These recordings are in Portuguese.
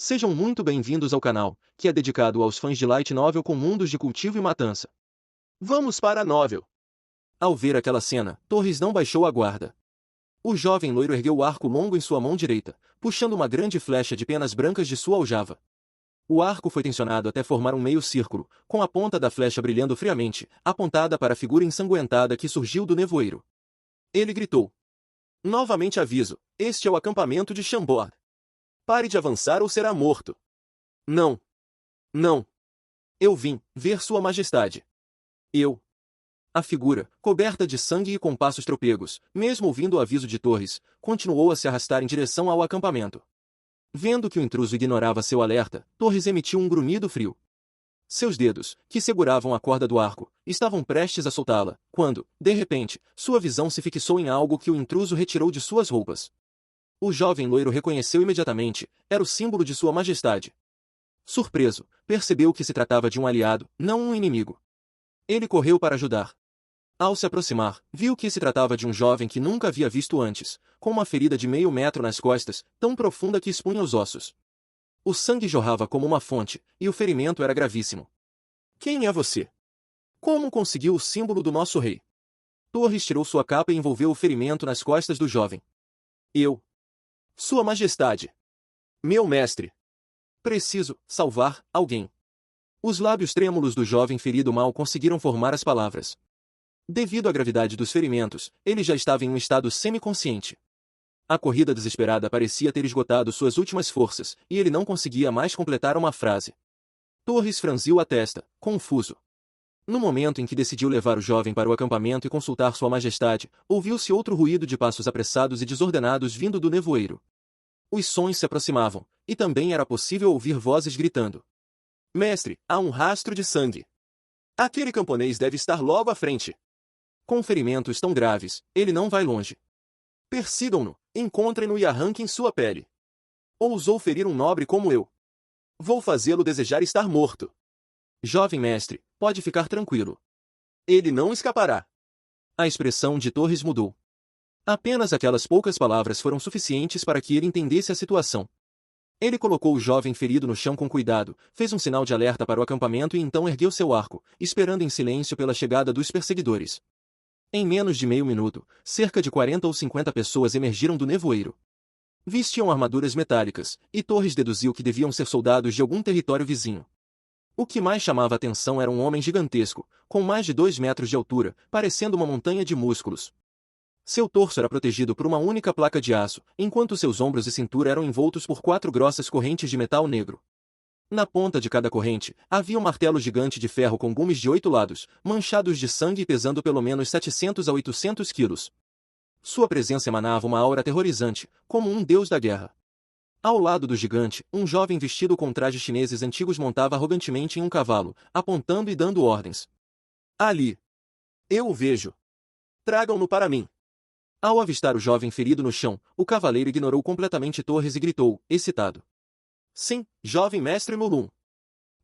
Sejam muito bem-vindos ao canal, que é dedicado aos fãs de light novel com mundos de cultivo e matança. Vamos para a novel! Ao ver aquela cena, Torres não baixou a guarda. O jovem loiro ergueu o arco longo em sua mão direita, puxando uma grande flecha de penas brancas de sua aljava. O arco foi tensionado até formar um meio círculo, com a ponta da flecha brilhando friamente, apontada para a figura ensanguentada que surgiu do nevoeiro. Ele gritou: "Novamente aviso, este é o acampamento de Chambord. Pare de avançar ou será morto." "Não. Não. Eu vim ver Sua Majestade." A figura, coberta de sangue e com passos trôpegos, mesmo ouvindo o aviso de Torres, continuou a se arrastar em direção ao acampamento. Vendo que o intruso ignorava seu alerta, Torres emitiu um grunhido frio. Seus dedos, que seguravam a corda do arco, estavam prestes a soltá-la, quando, de repente, sua visão se fixou em algo que o intruso retirou de suas roupas. O jovem loiro reconheceu imediatamente, era o símbolo de Sua Majestade. Surpreso, percebeu que se tratava de um aliado, não um inimigo. Ele correu para ajudar. Ao se aproximar, viu que se tratava de um jovem que nunca havia visto antes, com uma ferida de meio metro nas costas, tão profunda que expunha os ossos. O sangue jorrava como uma fonte, e o ferimento era gravíssimo. "Quem é você? Como conseguiu o símbolo do nosso rei?" Torres tirou sua capa e envolveu o ferimento nas costas do jovem. Sua Majestade. Meu mestre. Preciso salvar alguém." Os lábios trêmulos do jovem ferido mal conseguiram formar as palavras. Devido à gravidade dos ferimentos, ele já estava em um estado semiconsciente. A corrida desesperada parecia ter esgotado suas últimas forças, e ele não conseguia mais completar uma frase. Torres franziu a testa, confuso. No momento em que decidiu levar o jovem para o acampamento e consultar Sua Majestade, ouviu-se outro ruído de passos apressados e desordenados vindo do nevoeiro. Os sons se aproximavam, e também era possível ouvir vozes gritando: "Mestre, há um rastro de sangue. Aquele camponês deve estar logo à frente. Com ferimentos tão graves, ele não vai longe. Persigam-no, encontrem-no e arranquem sua pele. Ousou ferir um nobre como eu. Vou fazê-lo desejar estar morto. Jovem mestre, pode ficar tranquilo. Ele não escapará." A expressão de Torres mudou. Apenas aquelas poucas palavras foram suficientes para que ele entendesse a situação. Ele colocou o jovem ferido no chão com cuidado, fez um sinal de alerta para o acampamento e então ergueu seu arco, esperando em silêncio pela chegada dos perseguidores. Em menos de meio minuto, cerca de 40 ou 50 pessoas emergiram do nevoeiro. Vestiam armaduras metálicas, e Torres deduziu que deviam ser soldados de algum território vizinho. O que mais chamava a atenção era um homem gigantesco, com mais de 2 metros de altura, parecendo uma montanha de músculos. Seu torso era protegido por uma única placa de aço, enquanto seus ombros e cintura eram envoltos por 4 grossas correntes de metal negro. Na ponta de cada corrente, havia um martelo gigante de ferro com gumes de 8 lados, manchados de sangue e pesando pelo menos 700 a 800 quilos. Sua presença emanava uma aura aterrorizante, como um deus da guerra. Ao lado do gigante, um jovem vestido com trajes chineses antigos montava arrogantemente em um cavalo, apontando e dando ordens. "Ali! Eu o vejo! Tragam-no para mim!" Ao avistar o jovem ferido no chão, o cavaleiro ignorou completamente Torres e gritou, excitado: "Sim, jovem mestre Mulum."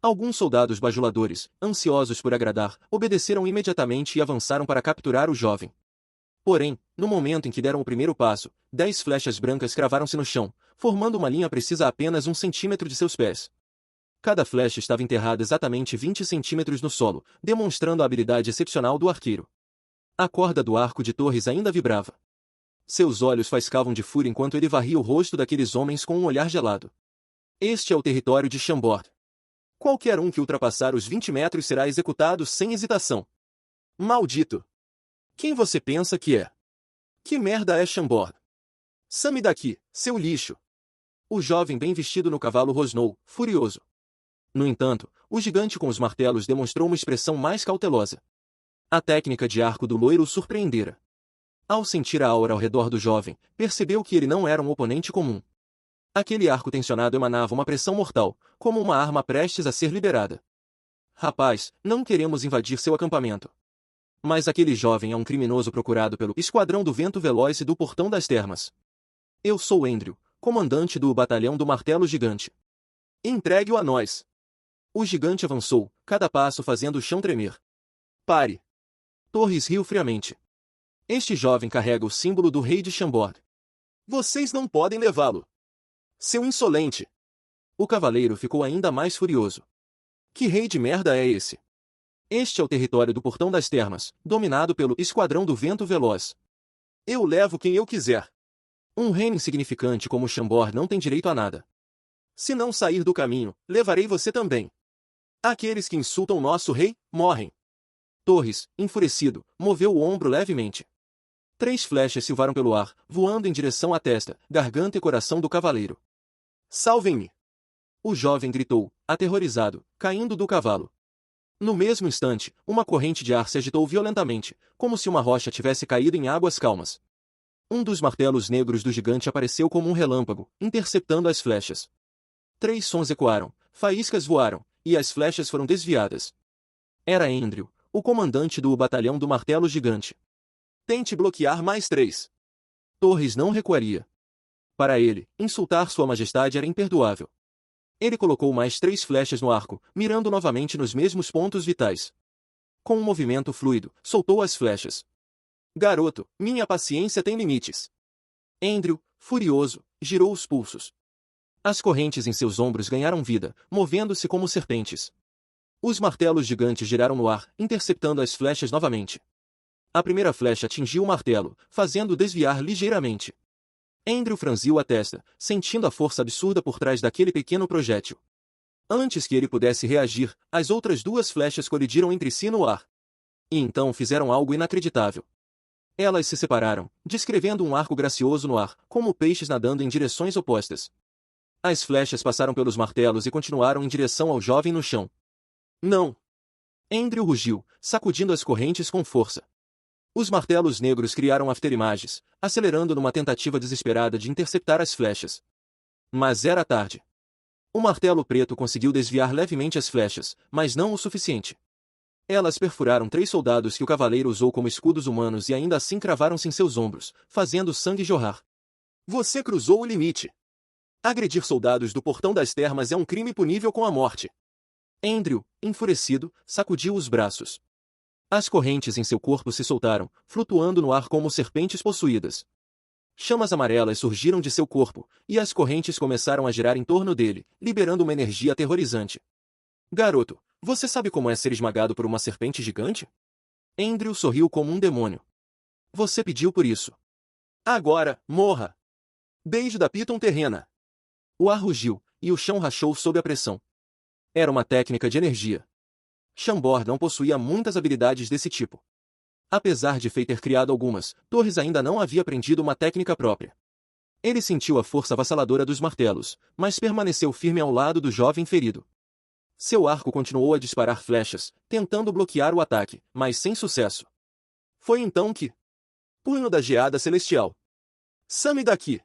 Alguns soldados bajuladores, ansiosos por agradar, obedeceram imediatamente e avançaram para capturar o jovem. Porém, no momento em que deram o primeiro passo, 10 flechas brancas cravaram-se no chão, formando uma linha precisa a apenas 1 centímetro de seus pés. Cada flecha estava enterrada exatamente 20 centímetros no solo, demonstrando a habilidade excepcional do arqueiro. A corda do arco de Torres ainda vibrava. Seus olhos faiscavam de fúria enquanto ele varria o rosto daqueles homens com um olhar gelado. "Este é o território de Chambord. Qualquer um que ultrapassar os 20 metros será executado sem hesitação. Maldito! Quem você pensa que é? Que merda é Chambord? Some daqui, seu lixo!" O jovem bem vestido no cavalo rosnou, furioso. No entanto, o gigante com os martelos demonstrou uma expressão mais cautelosa. A técnica de arco do loiro o surpreendera. Ao sentir a aura ao redor do jovem, percebeu que ele não era um oponente comum. Aquele arco tensionado emanava uma pressão mortal, como uma arma prestes a ser liberada. "Rapaz, não queremos invadir seu acampamento. Mas aquele jovem é um criminoso procurado pelo Esquadrão do Vento Veloz e do Portão das Termas. Eu sou Endrio, comandante do Batalhão do Martelo Gigante. Entregue-o a nós." O gigante avançou, cada passo fazendo o chão tremer. "Pare!" Torres riu friamente. "Este jovem carrega o símbolo do rei de Chambord. Vocês não podem levá-lo. Seu insolente!" O cavaleiro ficou ainda mais furioso. Que rei de merda é esse? Este é o território do Portão das Termas, dominado pelo Esquadrão do Vento Veloz. Eu levo quem eu quiser. Um reino insignificante como Chambord não tem direito a nada. Se não sair do caminho, levarei você também. Aqueles que insultam nosso rei, morrem. Torres, enfurecido, moveu o ombro levemente. 3 flechas silvaram pelo ar, voando em direção à testa, garganta e coração do cavaleiro. Salvem-me! O jovem gritou, aterrorizado, caindo do cavalo. No mesmo instante, uma corrente de ar se agitou violentamente, como se uma rocha tivesse caído em águas calmas. Um dos martelos negros do gigante apareceu como um relâmpago, interceptando as flechas. 3 sons ecoaram, faíscas voaram, e as flechas foram desviadas. Era Endril, o comandante do batalhão do martelo gigante. Tente bloquear mais 3. Torres não recuaria. Para ele, insultar sua majestade era imperdoável. Ele colocou mais 3 flechas no arco, mirando novamente nos mesmos pontos vitais. Com um movimento fluido, soltou as flechas. Garoto, minha paciência tem limites. Endril, furioso, girou os pulsos. As correntes em seus ombros ganharam vida, movendo-se como serpentes. Os martelos gigantes giraram no ar, interceptando as flechas novamente. A primeira flecha atingiu o martelo, fazendo-o desviar ligeiramente. Endril franziu a testa, sentindo a força absurda por trás daquele pequeno projétil. Antes que ele pudesse reagir, as outras 2 flechas colidiram entre si no ar. E então fizeram algo inacreditável. Elas se separaram, descrevendo um arco gracioso no ar, como peixes nadando em direções opostas. As flechas passaram pelos martelos e continuaram em direção ao jovem no chão. Não! Endril rugiu, sacudindo as correntes com força. Os martelos negros criaram afterimagens, acelerando numa tentativa desesperada de interceptar as flechas. Mas era tarde. O martelo preto conseguiu desviar levemente as flechas, mas não o suficiente. Elas perfuraram 3 soldados que o cavaleiro usou como escudos humanos e ainda assim cravaram-se em seus ombros, fazendo sangue jorrar. Você cruzou o limite. Agredir soldados do Portão das Termas é um crime punível com a morte. Endril, enfurecido, sacudiu os braços. As correntes em seu corpo se soltaram, flutuando no ar como serpentes possuídas. Chamas amarelas surgiram de seu corpo, e as correntes começaram a girar em torno dele, liberando uma energia aterrorizante. Garoto, você sabe como é ser esmagado por uma serpente gigante? Endril sorriu como um demônio. Você pediu por isso. Agora, morra! Beijo da Piton terrena. O ar rugiu, e o chão rachou sob a pressão. Era uma técnica de energia. Chambord não possuía muitas habilidades desse tipo. Apesar de Fei ter criado algumas, Torres ainda não havia aprendido uma técnica própria. Ele sentiu a força avassaladora dos martelos, mas permaneceu firme ao lado do jovem ferido. Seu arco continuou a disparar flechas, tentando bloquear o ataque, mas sem sucesso. Foi então que... Punho da Geada Celestial. Some daqui!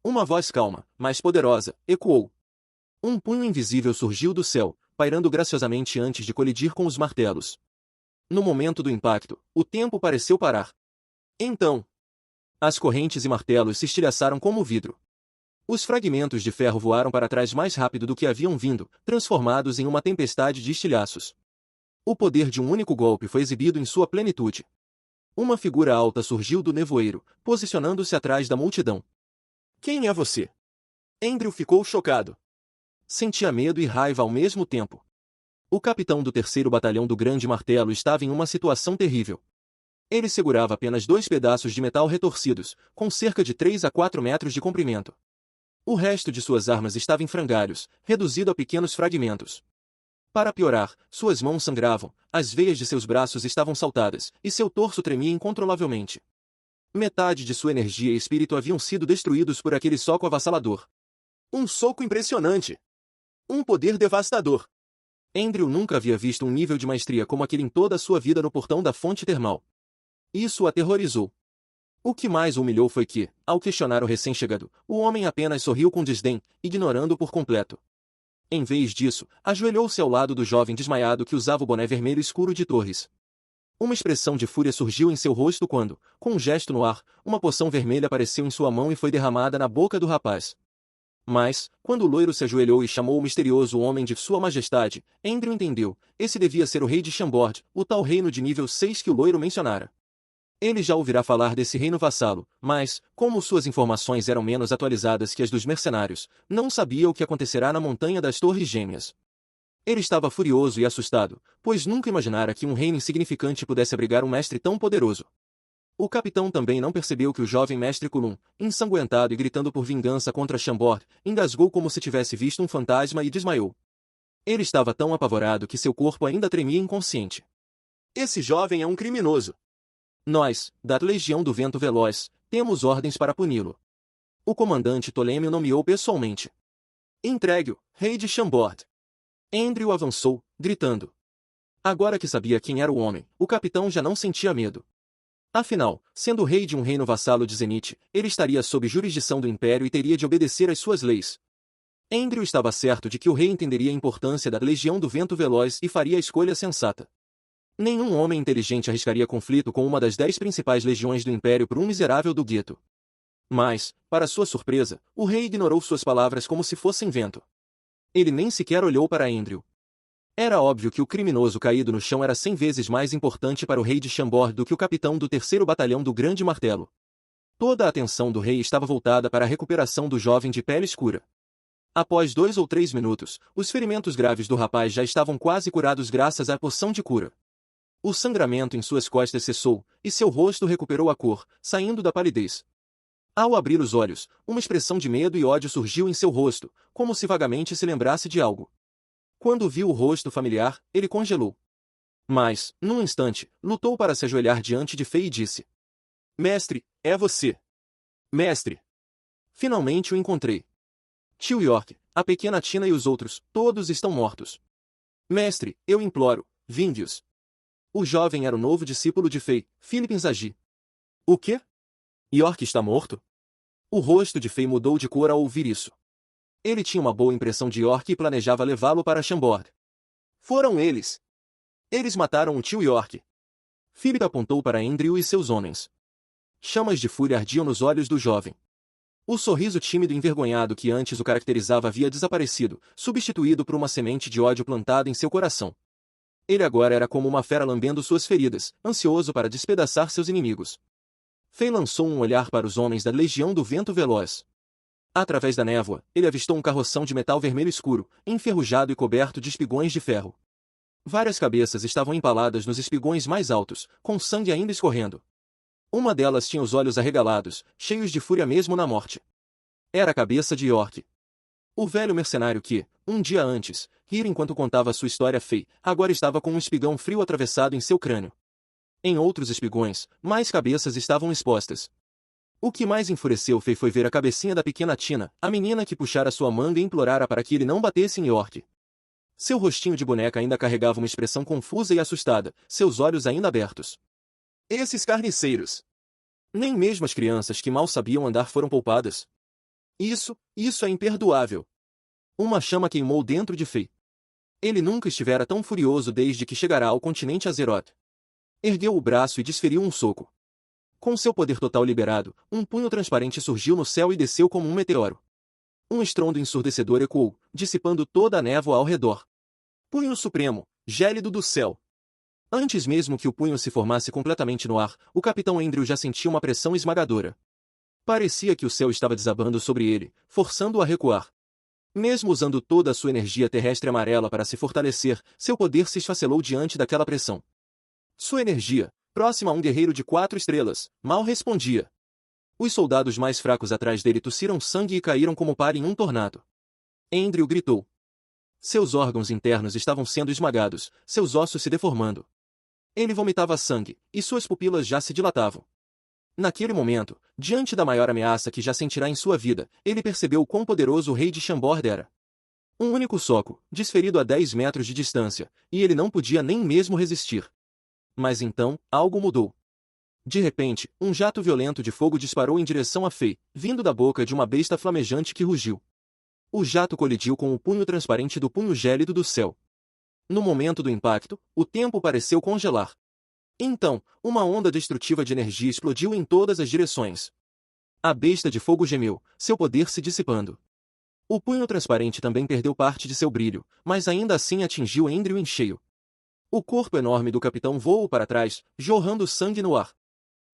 Uma voz calma, mas poderosa, ecoou. Um punho invisível surgiu do céu, pairando graciosamente antes de colidir com os martelos. No momento do impacto, o tempo pareceu parar. Então, as correntes e martelos se estilhaçaram como vidro. Os fragmentos de ferro voaram para trás mais rápido do que haviam vindo, transformados em uma tempestade de estilhaços. O poder de um único golpe foi exibido em sua plenitude. Uma figura alta surgiu do nevoeiro, posicionando-se atrás da multidão. Quem é você? Endril ficou chocado. Sentia medo e raiva ao mesmo tempo. O capitão do 3º Batalhão do Grande Martelo estava em uma situação terrível. Ele segurava apenas 2 pedaços de metal retorcidos, com cerca de 3 a 4 metros de comprimento. O resto de suas armas estava em frangalhos, reduzido a pequenos fragmentos. Para piorar, suas mãos sangravam, as veias de seus braços estavam saltadas, e seu torso tremia incontrolavelmente. Metade de sua energia e espírito haviam sido destruídos por aquele soco avassalador. Um soco impressionante! Um poder devastador! Endril nunca havia visto um nível de maestria como aquele em toda a sua vida no portão da fonte termal. Isso o aterrorizou. O que mais o humilhou foi que, ao questionar o recém-chegado, o homem apenas sorriu com desdém, ignorando-o por completo. Em vez disso, ajoelhou-se ao lado do jovem desmaiado que usava o boné vermelho escuro de Torres. Uma expressão de fúria surgiu em seu rosto quando, com um gesto no ar, uma poção vermelha apareceu em sua mão e foi derramada na boca do rapaz. Mas, quando o loiro se ajoelhou e chamou o misterioso homem de Sua Majestade, Endril entendeu, esse devia ser o rei de Chambord, o tal reino de nível 6 que o loiro mencionara. Ele já ouvirá falar desse reino vassalo, mas, como suas informações eram menos atualizadas que as dos mercenários, não sabia o que acontecerá na Montanha das Torres Gêmeas. Ele estava furioso e assustado, pois nunca imaginara que um reino insignificante pudesse abrigar um mestre tão poderoso. O capitão também não percebeu que o jovem mestre Kulum, ensanguentado e gritando por vingança contra Chambord, engasgou como se tivesse visto um fantasma e desmaiou. Ele estava tão apavorado que seu corpo ainda tremia inconsciente. Esse jovem é um criminoso. Nós, da Legião do Vento Veloz, temos ordens para puni-lo. O comandante Ptolêmio nomeou pessoalmente. Entregue-o, rei de Chambord. Andrew avançou, gritando. Agora que sabia quem era o homem, o capitão já não sentia medo. Afinal, sendo rei de um reino vassalo de Zenith, ele estaria sob jurisdição do Império e teria de obedecer às suas leis. Andrew estava certo de que o rei entenderia a importância da Legião do Vento Veloz e faria a escolha sensata. Nenhum homem inteligente arriscaria conflito com uma das 10 principais legiões do Império por um miserável do gueto. Mas, para sua surpresa, o rei ignorou suas palavras como se fossem vento. Ele nem sequer olhou para Andrew. Era óbvio que o criminoso caído no chão era 100 vezes mais importante para o rei de Chambord do que o capitão do 3º Batalhão do Grande Martelo. Toda a atenção do rei estava voltada para a recuperação do jovem de pele escura. Após 2 ou 3 minutos, os ferimentos graves do rapaz já estavam quase curados graças à poção de cura. O sangramento em suas costas cessou, e seu rosto recuperou a cor, saindo da palidez. Ao abrir os olhos, uma expressão de medo e ódio surgiu em seu rosto, como se vagamente se lembrasse de algo. Quando viu o rosto familiar, ele congelou. Mas, num instante, lutou para se ajoelhar diante de Fei e disse: Mestre, é você. Mestre. Finalmente o encontrei. Tio York, a pequena Tina e os outros, todos estão mortos. Mestre, eu imploro, vinde-os. O jovem era o novo discípulo de Fei, Philip Inzaghi. O quê? York está morto? O rosto de Fei mudou de cor ao ouvir isso. Ele tinha uma boa impressão de York e planejava levá-lo para Chambord. Foram eles. Eles mataram o tio York. Philip apontou para Andrew e seus homens. Chamas de fúria ardiam nos olhos do jovem. O sorriso tímido e envergonhado que antes o caracterizava havia desaparecido, substituído por uma semente de ódio plantada em seu coração. Ele agora era como uma fera lambendo suas feridas, ansioso para despedaçar seus inimigos. Fei lançou um olhar para os homens da Legião do Vento Veloz. Através da névoa, ele avistou um carroção de metal vermelho escuro, enferrujado e coberto de espigões de ferro. Várias cabeças estavam empaladas nos espigões mais altos, com sangue ainda escorrendo. Uma delas tinha os olhos arregalados, cheios de fúria mesmo na morte. Era a cabeça de York. O velho mercenário que, um dia antes, rira enquanto contava sua história Fei, agora estava com um espigão frio atravessado em seu crânio. Em outros espigões, mais cabeças estavam expostas. O que mais enfureceu Fei foi ver a cabecinha da pequena Tina, a menina que puxara sua manga e implorara para que ele não batesse em York. Seu rostinho de boneca ainda carregava uma expressão confusa e assustada, seus olhos ainda abertos. Esses carniceiros! Nem mesmo as crianças que mal sabiam andar foram poupadas. Isso é imperdoável. Uma chama queimou dentro de Fei. Ele nunca estivera tão furioso desde que chegará ao continente Azeroth. Ergueu o braço e desferiu um soco. Com seu poder total liberado, um punho transparente surgiu no céu e desceu como um meteoro. Um estrondo ensurdecedor ecoou, dissipando toda a névoa ao redor. Punho supremo, gélido do céu. Antes mesmo que o punho se formasse completamente no ar, o capitão Andrew já sentia uma pressão esmagadora. Parecia que o céu estava desabando sobre ele, forçando-o a recuar. Mesmo usando toda a sua energia terrestre amarela para se fortalecer, seu poder se esfacelou diante daquela pressão. Sua energia, próxima a um guerreiro de 4 estrelas, mal respondia. Os soldados mais fracos atrás dele tossiram sangue e caíram como palha em um tornado. Andrew gritou. Seus órgãos internos estavam sendo esmagados, seus ossos se deformando. Ele vomitava sangue, e suas pupilas já se dilatavam. Naquele momento, diante da maior ameaça que já sentirá em sua vida, ele percebeu o quão poderoso o rei de Chambord era. Um único soco, desferido a 10 metros de distância, e ele não podia nem mesmo resistir. Mas então, algo mudou. De repente, um jato violento de fogo disparou em direção a Fei, vindo da boca de uma besta flamejante que rugiu. O jato colidiu com o punho transparente do punho gélido do céu. No momento do impacto, o tempo pareceu congelar. Então, uma onda destrutiva de energia explodiu em todas as direções. A besta de fogo gemeu, seu poder se dissipando. O punho transparente também perdeu parte de seu brilho, mas ainda assim atingiu Andrew em cheio. O corpo enorme do capitão voou para trás, jorrando sangue no ar.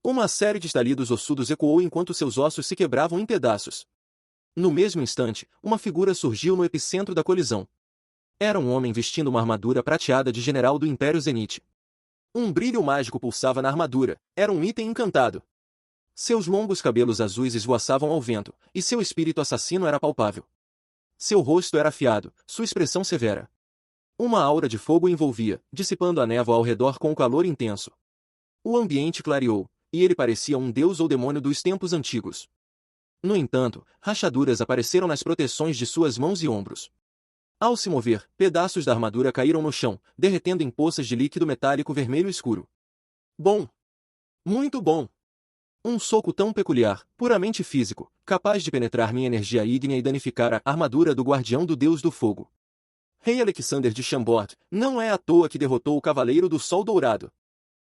Uma série de estalidos ossudos ecoou enquanto seus ossos se quebravam em pedaços. No mesmo instante, uma figura surgiu no epicentro da colisão. Era um homem vestindo uma armadura prateada de general do Império Zenith. Um brilho mágico pulsava na armadura, era um item encantado. Seus longos cabelos azuis esvoaçavam ao vento, e seu espírito assassino era palpável. Seu rosto era afiado, sua expressão severa. Uma aura de fogo o envolvia, dissipando a névoa ao redor com um calor intenso. O ambiente clareou, e ele parecia um deus ou demônio dos tempos antigos. No entanto, rachaduras apareceram nas proteções de suas mãos e ombros. Ao se mover, pedaços da armadura caíram no chão, derretendo em poças de líquido metálico vermelho escuro. Bom! Muito bom! Um soco tão peculiar, puramente físico, capaz de penetrar minha energia ígnea e danificar a armadura do guardião do Deus do Fogo. Rei Alexander de Chambord, não é à toa que derrotou o Cavaleiro do Sol Dourado.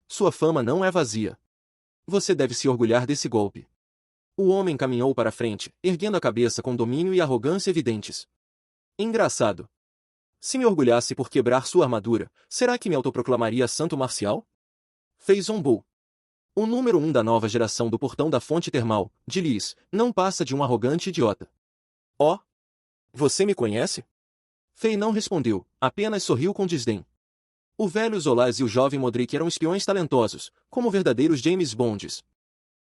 Sua fama não é vazia. Você deve se orgulhar desse golpe. O homem caminhou para frente, erguendo a cabeça com domínio e arrogância evidentes. Engraçado. Se me orgulhasse por quebrar sua armadura, será que me autoproclamaria santo marcial? Fei zombou. O número 1 da nova geração do portão da fonte termal, de Lis, não passa de um arrogante idiota. Oh? Você me conhece? Fei não respondeu, apenas sorriu com desdém. O velho Zolaz e o jovem Modric eram espiões talentosos, como verdadeiros James Bonds.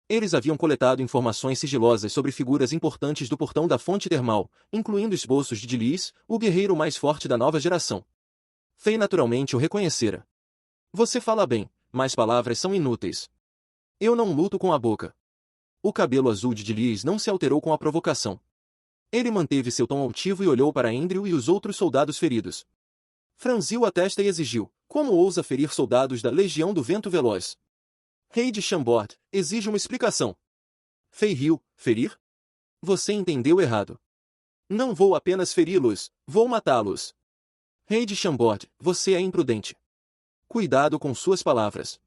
Eles haviam coletado informações sigilosas sobre figuras importantes do portão da fonte termal, incluindo esboços de Dilis, o guerreiro mais forte da nova geração. Fei naturalmente o reconhecera. Você fala bem, mas palavras são inúteis. Eu não luto com a boca. O cabelo azul de Dilis não se alterou com a provocação. Ele manteve seu tom altivo e olhou para Andrew e os outros soldados feridos. Franziu a testa e exigiu, como ousa ferir soldados da Legião do Vento Veloz? Rei de Chambord, exige uma explicação. Fei riu, ferir? Você entendeu errado. Não vou apenas feri-los, vou matá-los. Rei de Chambord, você é imprudente. Cuidado com suas palavras.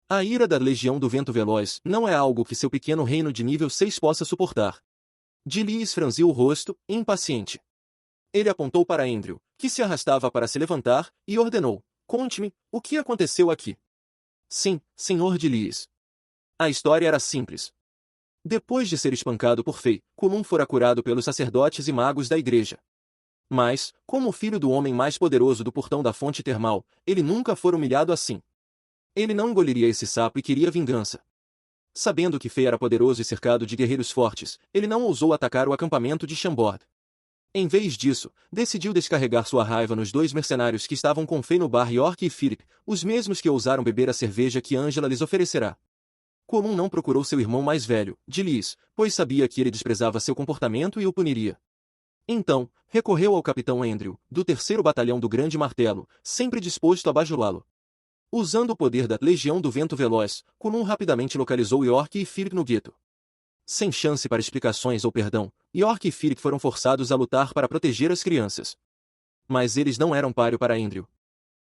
A ira da Legião do Vento Veloz não é algo que seu pequeno reino de nível 6 possa suportar. Dilis franziu o rosto, impaciente. Ele apontou para Andrew, que se arrastava para se levantar, e ordenou, conte-me, o que aconteceu aqui? Sim, senhor Dilis. A história era simples. Depois de ser espancado por Fei, Kulum fora curado pelos sacerdotes e magos da igreja. Mas, como filho do homem mais poderoso do portão da fonte termal, ele nunca fora humilhado assim. Ele não engoliria esse sapo e queria vingança. Sabendo que Fei era poderoso e cercado de guerreiros fortes, ele não ousou atacar o acampamento de Chambord. Em vez disso, decidiu descarregar sua raiva nos 2 mercenários que estavam com Fei no bar York e Philip, os mesmos que ousaram beber a cerveja que Angela lhes oferecerá. Colum não procurou seu irmão mais velho, Dilis, pois sabia que ele desprezava seu comportamento e o puniria. Então, recorreu ao capitão Andrew, do 3º Batalhão do Grande Martelo, sempre disposto a bajulá-lo. Usando o poder da Legião do Vento Veloz, Colum rapidamente localizou York e Philip no gueto. Sem chance para explicações ou perdão, York e Philip foram forçados a lutar para proteger as crianças. Mas eles não eram páreo para Andrew.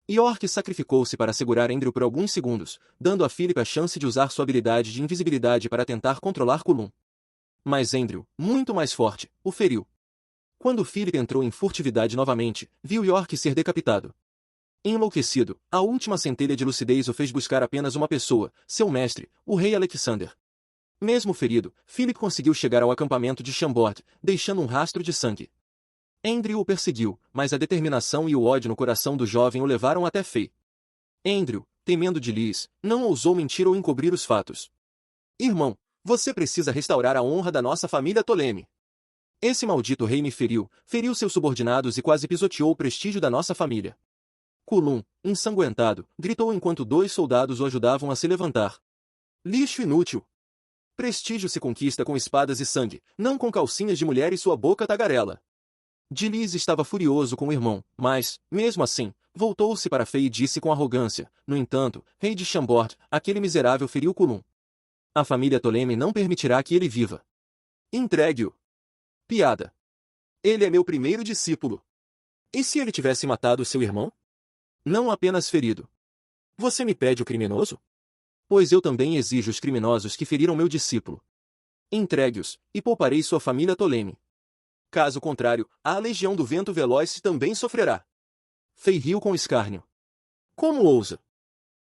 York sacrificou-se para segurar Andrew por alguns segundos, dando a Philip a chance de usar sua habilidade de invisibilidade para tentar controlar Colum. Mas Andrew, muito mais forte, o feriu. Quando Philip entrou em furtividade novamente, viu York ser decapitado. Enlouquecido, a última centelha de lucidez o fez buscar apenas uma pessoa, seu mestre, o rei Alexander. Mesmo ferido, Philip conseguiu chegar ao acampamento de Chambord, deixando um rastro de sangue. Andrew o perseguiu, mas a determinação e o ódio no coração do jovem o levaram até Fei. Andrew, temendo de Lis, não ousou mentir ou encobrir os fatos. Irmão, você precisa restaurar a honra da nossa família Toleme. Esse maldito rei me feriu seus subordinados e quase pisoteou o prestígio da nossa família. Colum, ensanguentado, gritou enquanto 2 soldados o ajudavam a se levantar. Lixo inútil! Prestígio se conquista com espadas e sangue, não com calcinhas de mulher e sua boca tagarela. Dilis estava furioso com o irmão, mas, mesmo assim, voltou-se para Fei e disse com arrogância, no entanto, rei de Chambord, aquele miserável feriu Colum. A família Toleme não permitirá que ele viva. Entregue-o. Piada. Ele é meu primeiro discípulo. E se ele tivesse matado seu irmão? Não apenas ferido. Você me pede o criminoso? Pois eu também exijo os criminosos que feriram meu discípulo. Entregue-os, e pouparei sua família Toleme. Caso contrário, a Legião do Vento Veloz também sofrerá. Fei riu com escárnio. Como ousa?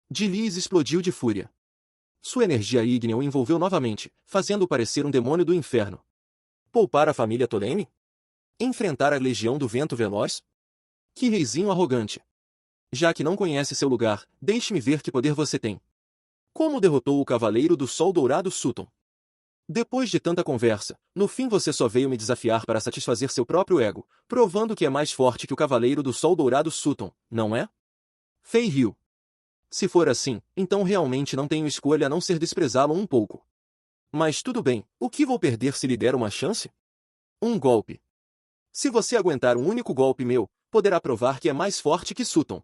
Dilis explodiu de fúria. Sua energia ígnea o envolveu novamente, fazendo-o parecer um demônio do inferno. Poupar a família Toleme? Enfrentar a legião do vento veloz? Que reizinho arrogante! Já que não conhece seu lugar, deixe-me ver que poder você tem. Como derrotou o Cavaleiro do Sol Dourado Sutton? Depois de tanta conversa, no fim você só veio me desafiar para satisfazer seu próprio ego, provando que é mais forte que o Cavaleiro do Sol Dourado Sutton, não é? Fei riu. Se for assim, então realmente não tenho escolha a não ser desprezá-lo um pouco. Mas tudo bem, o que vou perder se lhe der uma chance? Um golpe. Se você aguentar um único golpe meu, poderá provar que é mais forte que Sutton.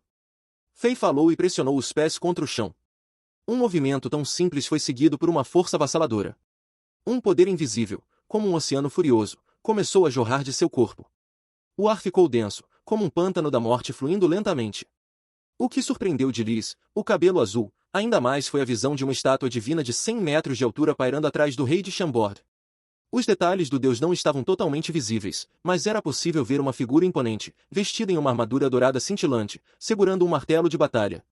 Fei falou e pressionou os pés contra o chão. Um movimento tão simples foi seguido por uma força avassaladora. Um poder invisível, como um oceano furioso, começou a jorrar de seu corpo. O ar ficou denso, como um pântano da morte fluindo lentamente. O que surpreendeu de Liz, o cabelo azul, ainda mais foi a visão de uma estátua divina de 100 metros de altura pairando atrás do rei de Chambord. Os detalhes do deus não estavam totalmente visíveis, mas era possível ver uma figura imponente, vestida em uma armadura dourada cintilante, segurando um martelo de batalha.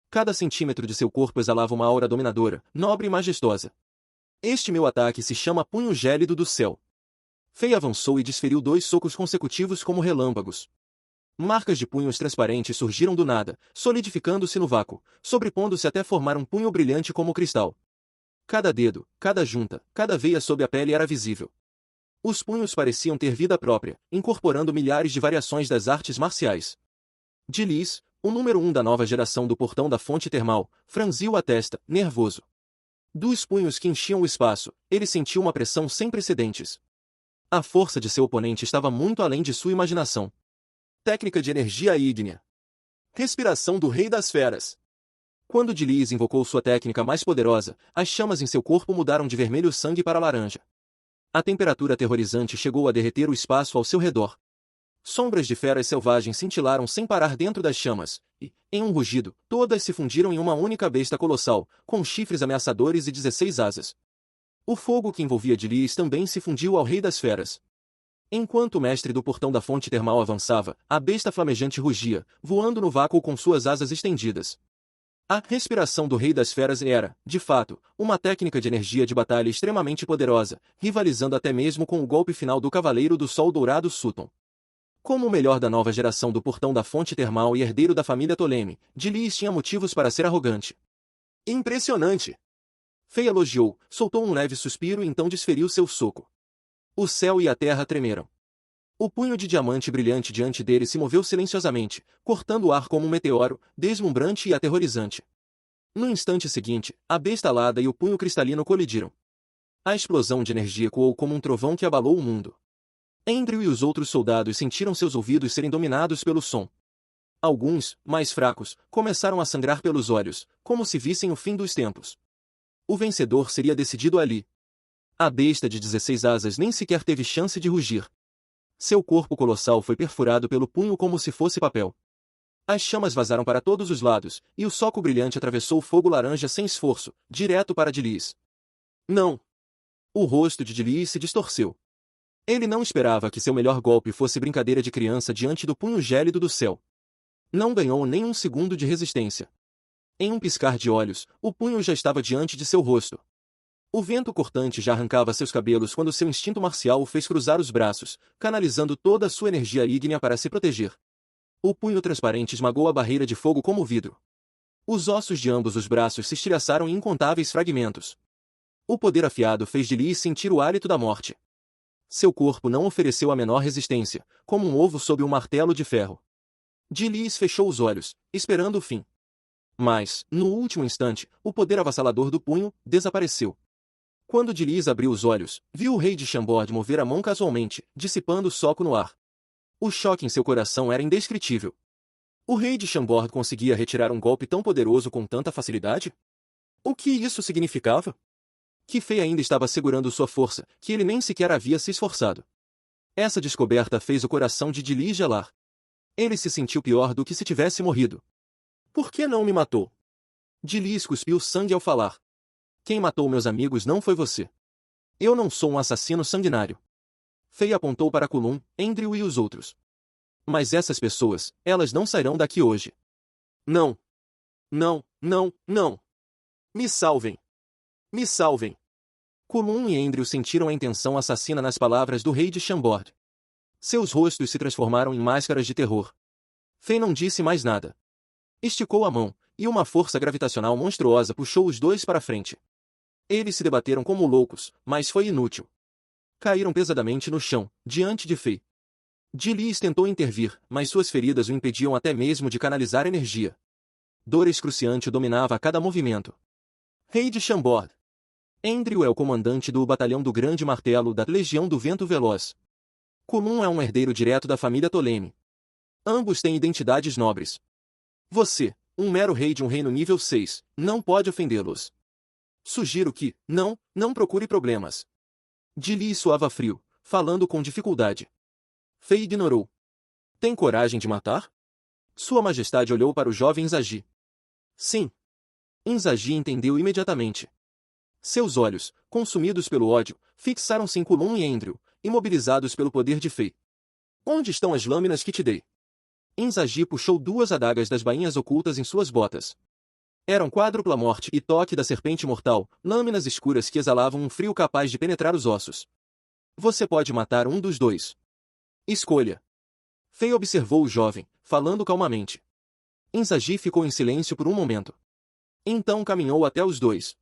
Cada centímetro de seu corpo exalava uma aura dominadora, nobre e majestosa. Este meu ataque se chama Punho Gélido do Céu. Fei avançou e desferiu 2 socos consecutivos como relâmpagos. Marcas de punhos transparentes surgiram do nada, solidificando-se no vácuo, sobrepondo-se até formar um punho brilhante como cristal. Cada dedo, cada junta, cada veia sob a pele era visível. Os punhos pareciam ter vida própria, incorporando milhares de variações das artes marciais. De Liz, o número 1 da nova geração do portão da fonte termal, franziu a testa, nervoso. Dos punhos que enchiam o espaço, ele sentiu uma pressão sem precedentes. A força de seu oponente estava muito além de sua imaginação. Técnica de energia ígnea. Respiração do Rei das Feras. Quando de Liz invocou sua técnica mais poderosa, as chamas em seu corpo mudaram de vermelho sangue para laranja. A temperatura aterrorizante chegou a derreter o espaço ao seu redor. Sombras de feras selvagens cintilaram sem parar dentro das chamas, e, em um rugido, todas se fundiram em uma única besta colossal, com chifres ameaçadores e 16 asas. O fogo que envolvia de Liz também se fundiu ao Rei das Feras. Enquanto o mestre do portão da fonte termal avançava, a besta flamejante rugia, voando no vácuo com suas asas estendidas. A respiração do Rei das Feras era, de fato, uma técnica de energia de batalha extremamente poderosa, rivalizando até mesmo com o golpe final do Cavaleiro do Sol Dourado Sutton. Como o melhor da nova geração do portão da fonte termal e herdeiro da família Toleme, de Liz tinha motivos para ser arrogante. Impressionante! Fei elogiou, soltou um leve suspiro e então desferiu seu soco. O céu e a terra tremeram. O punho de diamante brilhante diante dele se moveu silenciosamente, cortando o ar como um meteoro, deslumbrante e aterrorizante. No instante seguinte, a besta alada e o punho cristalino colidiram. A explosão de energia ecoou como um trovão que abalou o mundo. Andrew e os outros soldados sentiram seus ouvidos serem dominados pelo som. Alguns, mais fracos, começaram a sangrar pelos olhos, como se vissem o fim dos tempos. O vencedor seria decidido ali. A besta de 16 asas nem sequer teve chance de rugir. Seu corpo colossal foi perfurado pelo punho como se fosse papel. As chamas vazaram para todos os lados, e o soco brilhante atravessou o fogo laranja sem esforço, direto para de Liz. Não! O rosto de Liz se distorceu. Ele não esperava que seu melhor golpe fosse brincadeira de criança diante do punho gélido do céu. Não ganhou nem um segundo de resistência. Em um piscar de olhos, o punho já estava diante de seu rosto. O vento cortante já arrancava seus cabelos quando seu instinto marcial o fez cruzar os braços, canalizando toda a sua energia ígnea para se proteger. O punho transparente esmagou a barreira de fogo como vidro. Os ossos de ambos os braços se estilhaçaram em incontáveis fragmentos. O poder afiado fez de Liz sentir o hálito da morte. Seu corpo não ofereceu a menor resistência, como um ovo sob um martelo de ferro. De Liz fechou os olhos, esperando o fim. Mas, no último instante, o poder avassalador do punho desapareceu. Quando de Liz abriu os olhos, viu o rei de Chambord mover a mão casualmente, dissipando o soco no ar. O choque em seu coração era indescritível. O rei de Chambord conseguia retirar um golpe tão poderoso com tanta facilidade? O que isso significava? Que Fei ainda estava segurando sua força, que ele nem sequer havia se esforçado. Essa descoberta fez o coração de Liz gelar. Ele se sentiu pior do que se tivesse morrido. Por que não me matou? De Liz cuspiu sangue ao falar. Quem matou meus amigos não foi você. Eu não sou um assassino sanguinário. Fei apontou para Kulum, Andrew e os outros. Mas essas pessoas, elas não sairão daqui hoje. Não. Não, não, não. Me salvem. Me salvem! Kulum e Endril sentiram a intenção assassina nas palavras do rei de Chambord. Seus rostos se transformaram em máscaras de terror. Fei não disse mais nada. Esticou a mão, e uma força gravitacional monstruosa puxou os dois para frente. Eles se debateram como loucos, mas foi inútil. Caíram pesadamente no chão, diante de Fei. Dilis tentou intervir, mas suas feridas o impediam até mesmo de canalizar energia. Dor excruciante dominava a cada movimento. Rei de Chambord. Endril é o comandante do batalhão do Grande Martelo da Legião do Vento Veloz. Kulum é um herdeiro direto da família Ptolemy. Ambos têm identidades nobres. Você, um mero rei de um reino nível 6, não pode ofendê-los. Sugiro que, não procure problemas. Dilis soava frio, falando com dificuldade. Fei ignorou. Tem coragem de matar? Sua Majestade olhou para o jovem Inzaghi. Sim. Inzaghi entendeu imediatamente. Seus olhos, consumidos pelo ódio, fixaram-se em Kulum e Endril, imobilizados pelo poder de Fei. Onde estão as lâminas que te dei? Inzaghi puxou duas adagas das bainhas ocultas em suas botas. Eram quádrupla morte e toque da serpente mortal, lâminas escuras que exalavam um frio capaz de penetrar os ossos. Você pode matar um dos dois. Escolha. Fei observou o jovem, falando calmamente. Inzaghi ficou em silêncio por um momento. Então caminhou até os dois.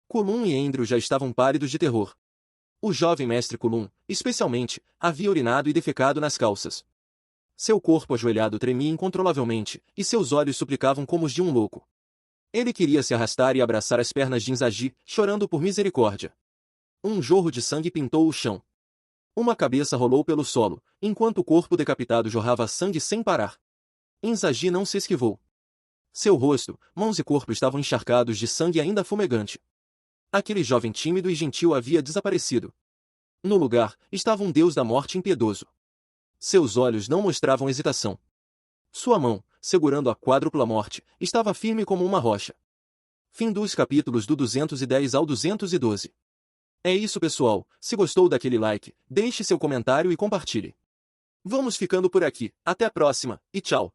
Kulum e Endril já estavam pálidos de terror. O jovem mestre Kulum, especialmente, havia urinado e defecado nas calças. Seu corpo ajoelhado tremia incontrolavelmente, e seus olhos suplicavam como os de um louco. Ele queria se arrastar e abraçar as pernas de Inzaghi, chorando por misericórdia. Um jorro de sangue pintou o chão. Uma cabeça rolou pelo solo, enquanto o corpo decapitado jorrava sangue sem parar. Inzaghi não se esquivou. Seu rosto, mãos e corpo estavam encharcados de sangue ainda fumegante. Aquele jovem tímido e gentil havia desaparecido. No lugar, estava um deus da morte impiedoso. Seus olhos não mostravam hesitação. Sua mão, segurando a quádrupla morte, estava firme como uma rocha. Fim dos capítulos do 210 ao 212. É isso, pessoal. Se gostou daquele like, deixe seu comentário e compartilhe. Vamos ficando por aqui. Até a próxima, e tchau!